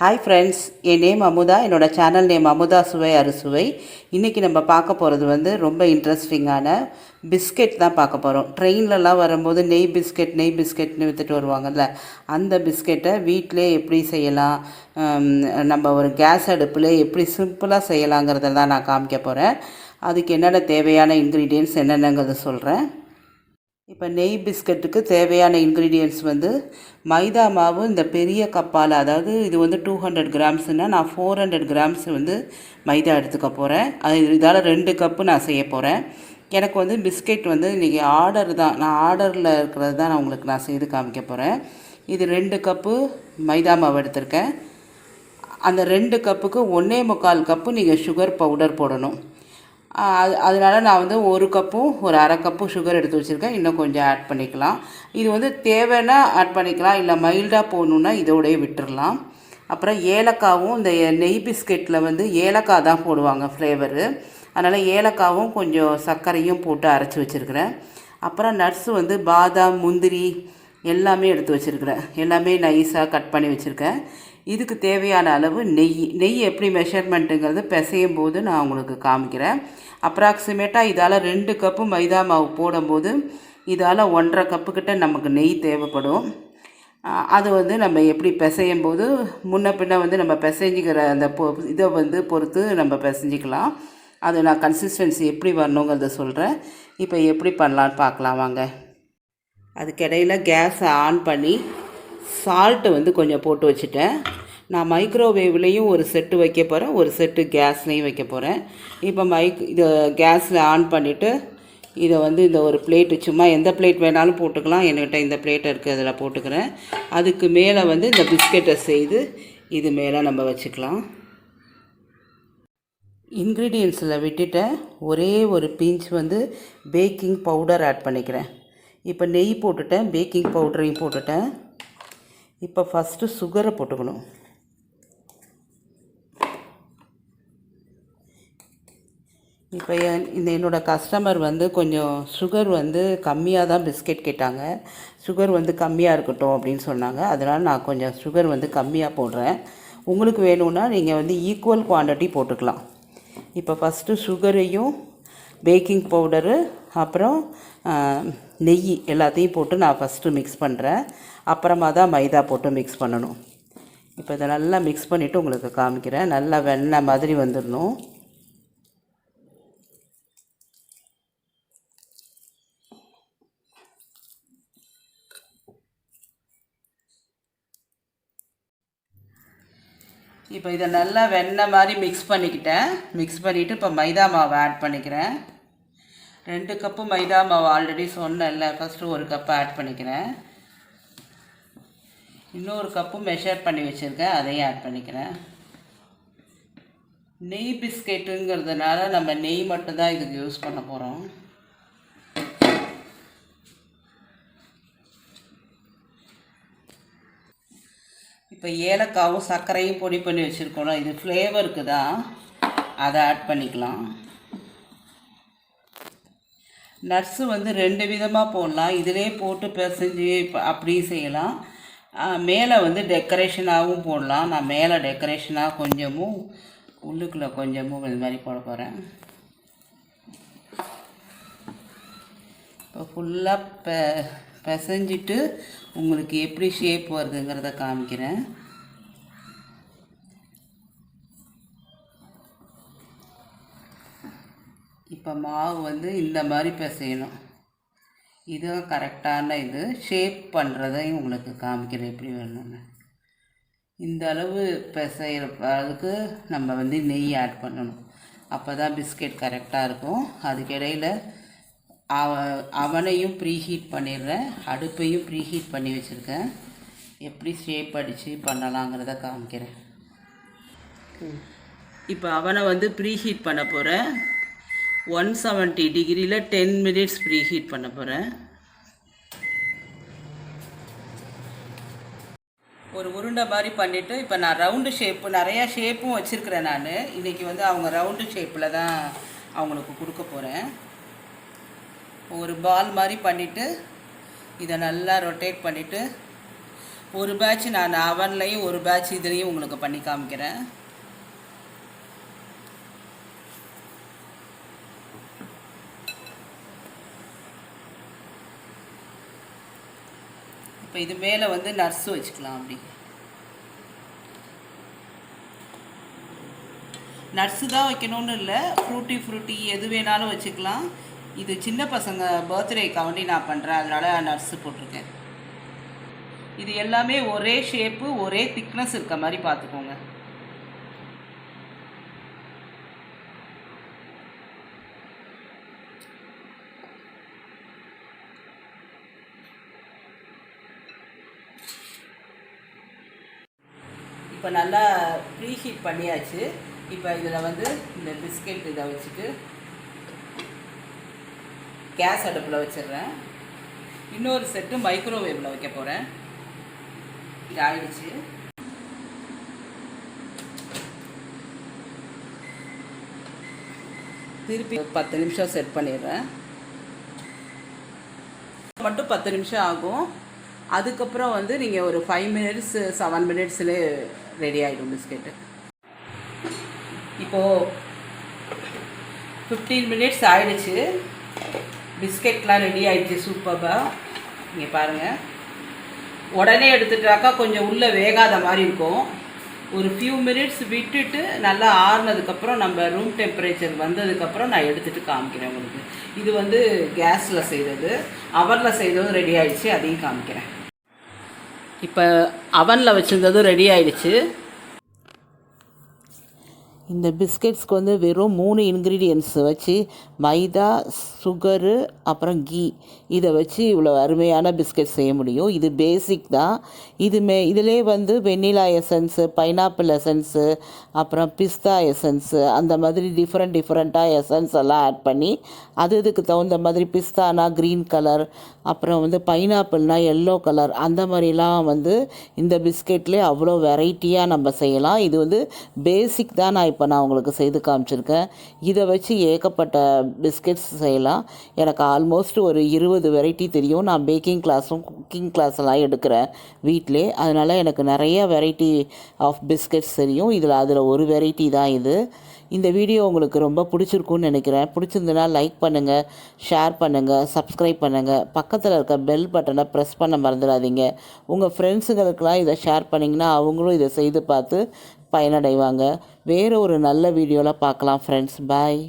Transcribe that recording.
Hi friends, என் name Amudha. என்னோடய channel name Amudha சுவை அறுசுவை. இன்றைக்கி நம்ம பார்க்க போகிறது வந்து ரொம்ப இன்ட்ரெஸ்டிங்கான பிஸ்கெட் தான் பார்க்க போகிறோம். ட்ரெயின்லலாம் வரும்போது நெய் பிஸ்கெட்னு விற்றுட்டு வருவாங்கல்ல, அந்த பிஸ்கெட்டை வீட்டிலே எப்படி செய்யலாம், நம்ம ஒரு கேஸ் அடுப்பில் எப்படி சிம்பிளாக செய்யலாங்கிறதெல்லாம் நான் காமிக்க போகிறேன். அதுக்கு என்னென்ன தேவையான இன்க்ரீடியன்ட்ஸ் என்னென்னங்கிறத சொல்கிறேன். இப்போ நெய் பிஸ்கட்டுக்கு தேவையான இன்க்ரீடியன்ட்ஸ் வந்து மைதா மாவு இந்த பெரிய கப்பால், அதாவது இது வந்து 200 கிராம்ஸ்னால் நான் 400 கிராம்ஸ் வந்து மைதா எடுத்துக்க போகிறேன். இதால் 2 கப்பு நான் செய்ய போகிறேன். எனக்கு வந்து பிஸ்கெட் வந்து இன்றைக்கி ஆர்டர் தான், நான் ஆர்டரில் இருக்கிறது தான் நான் செய்து காமிக்க போகிறேன். இது 2 கப்பு மைதா மாவு எடுத்திருக்கேன். அந்த 2 கப்புக்கு 1.25 கப்பு நீங்கள் சுகர் பவுடர் போடணும். அதனால் நான் வந்து 1 கப்பும் ஒரு அரை கப்பும் சுகர் எடுத்து வச்சுருக்கேன். இன்னும் கொஞ்சம் ஆட் பண்ணிக்கலாம். இது வந்து தேவைன்னா ஆட் பண்ணிக்கலாம், இல்லை மைல்டாக போகணுன்னா இதோடய விட்டுடலாம். அப்புறம் ஏலக்காவும், இந்த நெய் பிஸ்கெட்டில் வந்து ஏலக்காய் தான் போடுவாங்க ஃப்ளேவரு, அதனால் ஏலக்காவும் கொஞ்சம் சர்க்கரையும் போட்டு அரைச்சி வச்சுருக்கிறேன். அப்புறம் நட்ஸு வந்து பாதாம், முந்திரி எல்லாமே எடுத்து வச்சுருக்கிறேன். எல்லாமே நைஸாக கட் பண்ணி வச்சுருக்கேன். இதுக்கு தேவையான அளவு நெய் எப்படி மெஷர்மெண்ட்டுங்கிறது பிசையும் போது நான் உங்களுக்கு காமிக்கிறேன். அப்ராக்சிமேட்டாக இதால் 2 கப்பு மைதா மாவு போடும்போது இதால் 1.5 கப்புக்கிட்ட நமக்கு நெய் தேவைப்படும். அது வந்து நம்ம எப்படி பிசையும் போது முன்ன பின்ன வந்து நம்ம பிசைஞ்சிக்கிற அந்த இதை வந்து பொறுத்து நம்ம பிசைஞ்சிக்கலாம். அது நான் கன்சிஸ்டன்சி எப்படி வரணுங்கிறத சொல்கிறேன். இப்போ எப்படி பண்ணலான்னு பார்க்கலாம் வாங்க. அதுக்கிடையில் கேஸை ஆன் பண்ணி சால்ட்டு வந்து கொஞ்சம் போட்டு வச்சுட்டேன். நான் மைக்ரோவேவ்லேயும் ஒரு செட்டு வைக்க போகிறேன், ஒரு செட்டு கேஸ்லேயும் வைக்க போகிறேன். இப்போ இதை கேஸில் ஆன் பண்ணிவிட்டு இதை வந்து இந்த ஒரு பிளேட்டு, சும்மா எந்த பிளேட் வேணாலும் போட்டுக்கலாம், என்கிட்ட இந்த பிளேட் இருக்குது, அதில் போட்டுக்கிறேன். அதுக்கு மேலே வந்து இந்த பிஸ்கெட்டை செய்து இது மேலே நம்ம வச்சுக்கலாம். இன்க்ரீடியன்ஸில் விட்டுட்டேன். ஒரே ஒரு பிஞ்ச் வந்து பேக்கிங் பவுடர் ஆட் பண்ணிக்கிறேன். இப்போ நெய் போட்டுட்டேன், பேக்கிங் பவுடரையும் போட்டுட்டேன். இப்போ ஃபஸ்ட்டு சுகரை போட்டுக்கணும். இப்போ என்னோடய கஸ்டமர் வந்து கொஞ்சம் சுகர் வந்து கம்மியாக தான் பிஸ்கெட் கேட்டாங்க. சுகர் வந்து கம்மியாக இருக்கட்டும் அப்படின்னு சொன்னாங்க. அதனால் நான் கொஞ்சம் சுகர் வந்து கம்மியாக போடுறேன். உங்களுக்கு வேணும்னா நீங்கள் வந்து ஈக்குவல் குவான்டிட்டி போட்டுக்கலாம். இப்போ ஃபஸ்ட்டு சுகரையும் பேக்கிங் பவுடரு அப்புறம் நெய் எல்லாத்தையும் போட்டு நான் ஃபஸ்ட்டு மிக்ஸ் பண்ணுறேன். அப்புறமா தான் மைதா போட்டு மிக்ஸ் பண்ணணும். இப்போ இதை நல்லா மிக்ஸ் பண்ணிவிட்டு உங்களுக்கு காமிக்கிறேன். நல்லா வெண்ணெய் மாதிரி வந்துடணும். இப்போ இதை நல்லா வெண்ணெய் மாதிரி மிக்ஸ் பண்ணிக்கிட்டேன். மிக்ஸ் பண்ணிவிட்டு இப்போ மைதா மாவை ஆட் பண்ணிக்கிறேன். 2 கப்பு மைதா மாவு ஆல்ரெடி சொன்னேன்ல, ஃபஸ்ட்டு 1 கப்பு ஆட் பண்ணிக்கிறேன். இன்னொரு கப்பு மெஷர் பண்ணி வச்சுருக்கேன், அதையும் ஆட் பண்ணிக்கிறேன். நெய் பிஸ்கெட்டுங்கிறதுனால நம்ம நெய் மட்டும்தான் இதுக்கு யூஸ் பண்ண போகிறோம். இப்போ ஏலக்காவும் சர்க்கரையும் பொடி பண்ணி வச்சுருக்கோம், இது ஃப்ளேவருக்கு தான், அதை ஆட் பண்ணிக்கலாம். நட்ஸு வந்து 2 விதமாக போடலாம். இதிலே போட்டு பிசைஞ்சு அப்படியும் செய்யலாம். மேலே வந்து டெக்கரேஷனாகவும் போடலாம். நான் மேலே டெக்கரேஷனாக கொஞ்சமும் உள்ளுக்குள்ளே கொஞ்சமும் இது மாதிரி போட போகிறேன். இப்போ ஃபுல்லாக பிசைஞ்சிட்டு உங்களுக்கு எப்படி ஷேப் வருதுங்கிறத காமிக்கிறேன். இப்போ மாவு வந்து இந்த மாதிரி பிசையணும். இதுவும் கரெக்டான இது. ஷேப் பண்ணுறதையும் உங்களுக்கு காமிக்கிறேன் எப்படி வேணும்னு. இந்த அளவு பிசைகிறதுக்கு நம்ம வந்து நெய் ஆட் பண்ணணும். அப்போ தான் பிஸ்கெட் கரெக்டாக இருக்கும். அதுக்கிடையில் அவனையும் ப்ரீஹீட் பண்ணிடுறேன், அடுப்பையும் ப்ரீஹீட் பண்ணி வச்சுருக்கேன். எப்படி ஷேப் அடித்து பண்ணலாங்கிறத காமிக்கிறேன். இப்போ அவனை வந்து ப்ரீஹீட் பண்ண போகிறேன். 170 டிகிரியில் 10 மினிட்ஸ் ப்ரீஹீட் பண்ண போகிறேன். ஒரு உருண்டை மாதிரி பண்ணிவிட்டு இப்போ நான் ரவுண்டு ஷேப்பு, நிறையா ஷேப்பும் வச்சுருக்கிறேன் நான். இன்றைக்கி வந்து அவங்க ரவுண்டு ஷேப்பில் தான் அவங்களுக்கு கொடுக்க போகிறேன். ஒரு பால் மாதிரி பண்ணிவிட்டு இதை நல்லா ரொட்டேட் பண்ணிவிட்டு ஒரு பேட்ச் நான் அவன்லையும் ஒரு பேட்ச் இதுலேயும் உங்களுக்கு பண்ணி காமிக்கிறேன். இப்போ இது மேலே வந்து நட்ஸ் வச்சுக்கலாம். அப்படி நட்ஸு தான் வைக்கணும்னு இல்லை, ஃப்ரூட்டி எது வேணாலும் வச்சுக்கலாம். இது சின்ன பசங்க பர்த்டேக்காண்டி நான் பண்ணுறேன், அதனால் நட்ஸு போட்டிருக்கேன். இது எல்லாமே ஒரே ஷேப்பு ஒரே திக்னஸ் இருக்க மாதிரி பார்த்துக்கோங்க. இப்போ நல்லா ப்ரீஹீட் பண்ணியாச்சு. இப்போ இதில் வந்து இந்த பிஸ்கெட் இதை வச்சுட்டு கேஸ் அடுப்பில் வச்சிடுறேன். இன்னொரு செட்டு மைக்ரோவேவில் வைக்க போகிறேன். இது ஆயிடுச்சு. திருப்பி 10 நிமிஷம் செட் பண்ணிடுறேன். மட்டும் 10 நிமிஷம் ஆகும். அதுக்கப்புறம் வந்து நீங்கள் ஒரு 5 மினிட்ஸ் 7 மினிட்ஸில் ரெடி ஆகிடும் பிஸ்கெட்டு. இப்போது 15 மினிட்ஸ் ஆகிடுச்சு. பிஸ்கெட்லாம் ரெடி ஆகிடுச்சு சூப்பராக. நீங்கள் பாருங்கள், உடனே எடுத்துட்டாக்கா கொஞ்சம் உள்ளே வேகாத மாதிரி இருக்கும். ஒரு ஃபியூ மினிட்ஸ் விட்டுட்டு நல்லா ஆறுனதுக்கப்புறம் நம்ம ரூம் டெம்பரேச்சர் வந்ததுக்கப்புறம் நான் எடுத்துகிட்டு காமிக்கிறேன் உங்களுக்கு. இது வந்து கேஸில் செய்கிறது. அவனில் செய்ததும் ரெடி ஆகிடுச்சு, அதையும் காமிக்கிறேன். இப்போ அவனில் வச்சுருந்ததும் ரெடி ஆகிடுச்சு. இந்த பிஸ்கெட்ஸ்க்கு வந்து வெறும் 3 இன்க்ரீடியன்ட்ஸ் வச்சு மைதா, சுகரு, அப்புறம் கீ இதை வச்சு இவ்வளோ அருமையான பிஸ்கெட் செய்ய முடியும். இது பேசிக் தான். இதிலே வந்து வெண்ணிலா எசன்ஸு, பைனாப்பிள் எசன்ஸு, அப்புறம் பிஸ்தா எசன்ஸு, அந்த மாதிரி டிஃப்ரெண்ட்டாக எசன்ஸ் எல்லாம் ஆட் பண்ணி அதுக்கு தகுந்த மாதிரி பிஸ்தானா க்ரீன் கலர், அப்புறம் வந்து பைனாப்பிள்னா எல்லோ கலர், அந்த மாதிரிலாம் வந்து இந்த பிஸ்கெட்லேயே அவ்வளோ வெரைட்டியாக நம்ம செய்யலாம். இது வந்து பேசிக் தான். நான் உங்களுக்கு செய்து காமிச்சிருக்கேன். இதை வச்சு ஏகப்பட்ட பிஸ்கெட்ஸ் செய்யலாம். எனக்கு ஆல்மோஸ்ட் ஒரு 20 வெரைட்டி தெரியும். நான் பேக்கிங் கிளாஸும் குக்கிங் கிளாஸெல்லாம் எடுக்கிறேன் வீட்டிலே. அதனால் எனக்கு நிறைய வெரைட்டி ஆஃப் பிஸ்கெட்ஸ் தெரியும். அதில் ஒரு வெரைட்டி தான் இது. இந்த வீடியோ உங்களுக்கு ரொம்ப பிடிச்சிருக்குன்னு நினைக்கிறேன். பிடிச்சிருந்துன்னா லைக் பண்ணுங்கள், ஷேர் பண்ணுங்கள், சப்ஸ்கிரைப் பண்ணுங்கள். பக்கத்தில் இருக்க பெல் பட்டனை ப்ரெஸ் பண்ண மறந்துடாதீங்க. உங்கள் ஃப்ரெண்ட்ஸுங்களுக்கெல்லாம் இதை ஷேர் பண்ணிங்கன்னா அவங்களும் இதை செய்து பார்த்து பயனடைவாங்க. வேறு ஒரு நல்ல வீடியோவில் பார்க்கலாம் ஃப்ரெண்ட்ஸ். பாய்.